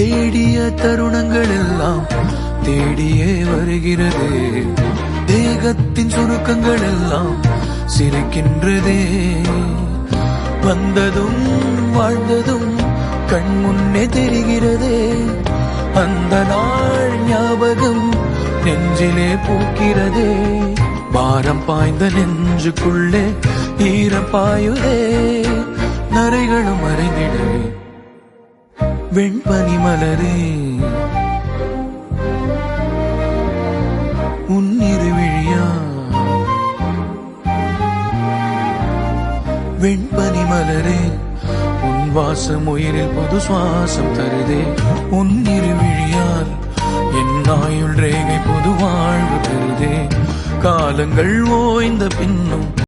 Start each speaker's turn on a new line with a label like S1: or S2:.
S1: தேடிய தருணங்கள் எல்லாம் தேடியே வருகிறது. தேகத்தின் சுருக்கங்கள் எல்லாம் சிரிக்கின்றதே. வந்ததும் வாழ்ந்ததும் கண் முன்னே தெரிகிறதே. அந்த நாள் ஞாபகம் நெஞ்சிலே பூக்கிறதே. பாரம் பாய்ந்த நெஞ்சுக்குள்ளே ஈரம் பாயுதே. நரைகளும் மறைந்திடவே வெண்பனி மலரே உன்னிரு விழியா. வெண்பனி மலரே உன் வாசம் உயிரில் புது சுவாசம் தருதே. உன்னிரு விழியால் என் ஆயுள் ரேகை புது வாழ்வு தருதே. காலங்கள் ஓய்ந்த பின்னும்